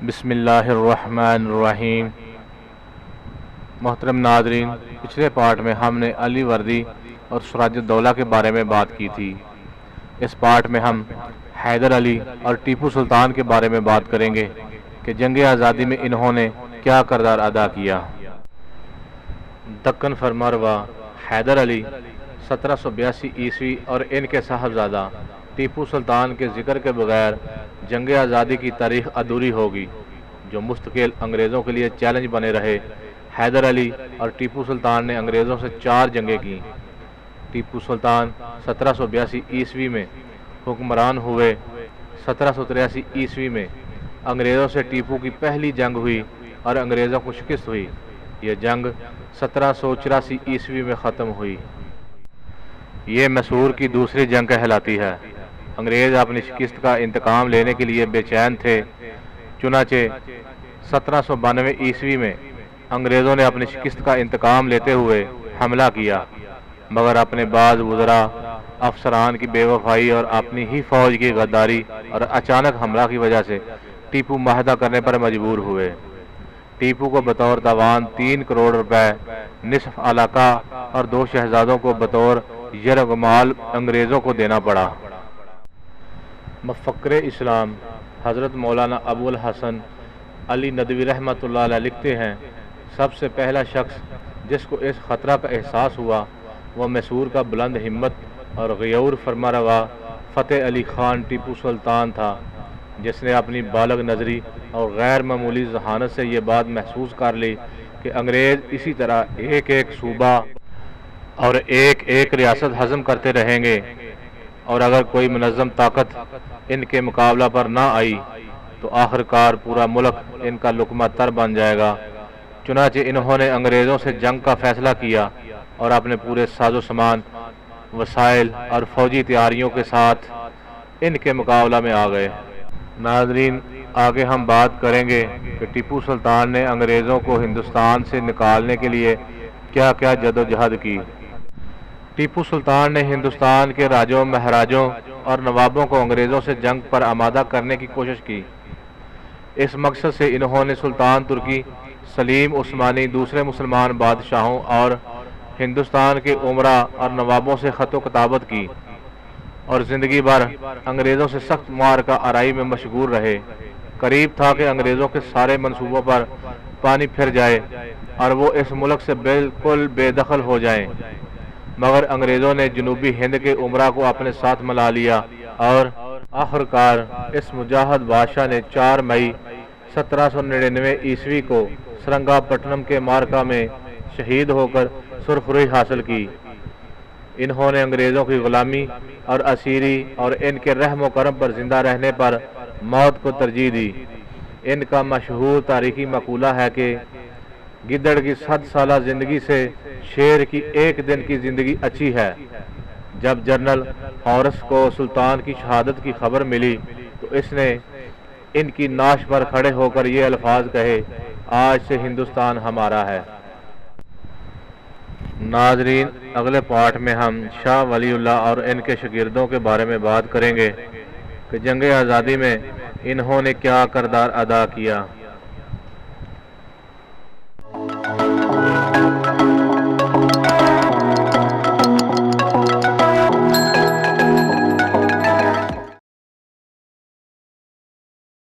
بسم اللہ الرحمن الرحیم۔ محترم ناظرین، پچھلے پارٹ میں ہم نے علی وردی اور سراج الدولہ کے بارے میں بات کی تھی۔ اس پارٹ میں ہم حیدر علی اور ٹیپو سلطان کے بارے میں بات کریں گے کہ جنگ آزادی میں انہوں نے کیا کردار ادا کیا۔ دکن فرمانروا حیدر علی 1782 عیسوی اور ان کے صاحبزادہ ٹیپو سلطان کے ذکر کے بغیر جنگ آزادی کی تاریخ ادھوری ہوگی، جو مستقل انگریزوں کے لیے چیلنج بنے رہے۔ حیدر علی اور ٹیپو سلطان نے انگریزوں سے 4 جنگیں کی۔ ٹیپو سلطان 1782 عیسوی میں حکمران ہوئے۔ 1783 عیسوی میں انگریزوں سے ٹیپو کی پہلی جنگ ہوئی اور انگریزوں کو شکست ہوئی۔ یہ جنگ 1784 عیسوی میں ختم ہوئی۔ یہ مسور کی دوسری جنگ کہلاتی ہے۔ انگریز اپنی شکست کا انتقام لینے کے لیے بے چین تھے، چنانچہ 1792 عیسوی میں انگریزوں نے اپنی شکست کا انتقام لیتے ہوئے حملہ کیا، مگر اپنے بعض وزراء افسران کی بے وفائی اور اپنی ہی فوج کی غداری اور اچانک حملہ کی وجہ سے ٹیپو معاہدہ کرنے پر مجبور ہوئے۔ ٹیپو کو بطور تعاون 3 کروڑ روپے، نصف علاقہ اور 2 شہزادوں کو بطور یرغمال انگریزوں کو دینا پڑا۔ مفکر اسلام حضرت مولانا ابو الحسن علی ندوی رحمۃ اللہ علیہ لکھتے ہیں، سب سے پہلا شخص جس کو اس خطرہ کا احساس ہوا وہ میسور کا بلند ہمت اور غیور فرمانروا فتح علی خان ٹیپو سلطان تھا، جس نے اپنی بالغ نظری اور غیر معمولی ذہانت سے یہ بات محسوس کر لی کہ انگریز اسی طرح ایک ایک صوبہ اور ایک ایک ریاست ہضم کرتے رہیں گے، اور اگر کوئی منظم طاقت ان کے مقابلہ پر نہ آئی تو آخرکار پورا ملک ان کا لقمہ تر بن جائے گا۔ چنانچہ انہوں نے انگریزوں سے جنگ کا فیصلہ کیا اور اپنے پورے ساز و سامان، وسائل اور فوجی تیاریوں کے ساتھ ان کے مقابلہ میں آ گئے۔ ناظرین، آگے ہم بات کریں گے کہ ٹیپو سلطان نے انگریزوں کو ہندوستان سے نکالنے کے لیے کیا کیا جدوجہد کی۔ ٹیپو سلطان نے ہندوستان کے راجوں، مہاراجوں اور نوابوں کو انگریزوں سے جنگ پر آمادہ کرنے کی کوشش کی۔ اس مقصد سے انہوں نے سلطان ترکی، سلیم عثمانی، دوسرے مسلمان بادشاہوں اور ہندوستان کے امراء اور نوابوں سے خط و کتابت کی، اور زندگی بھر انگریزوں سے سخت معرکہ آرائی میں مشغول رہے۔ قریب تھا کہ انگریزوں کے سارے منصوبوں پر پانی پھر جائے اور وہ اس ملک سے بالکل بے دخل ہو جائیں، مگر انگریزوں نے جنوبی ہند کے امراء کو اپنے ساتھ ملا لیا اور آخرکار اس مجاہد بادشاہ نے 4 مئی 1799 عیسوی کو سرنگا پٹنم کے معرکہ میں شہید ہو کر سرخروئی حاصل کی۔ انہوں نے انگریزوں کی غلامی اور اسیری اور ان کے رحم و کرم پر زندہ رہنے پر موت کو ترجیح دی۔ ان کا مشہور تاریخی مقولہ ہے کہ گدڑ کی 100 سالہ زندگی سے شیر کی 1 دن کی زندگی اچھی ہے۔ جب جنرل ہارس کو سلطان کی شہادت کی خبر ملی تو اس نے ان کی ناش پر کھڑے ہو کر یہ الفاظ کہے، آج سے ہندوستان ہمارا ہے۔ ناظرین، اگلے پارٹ میں ہم شاہ ولی اللہ اور ان کے شاگردوں کے بارے میں بات کریں گے کہ جنگ آزادی میں انہوں نے کیا کردار ادا کیا۔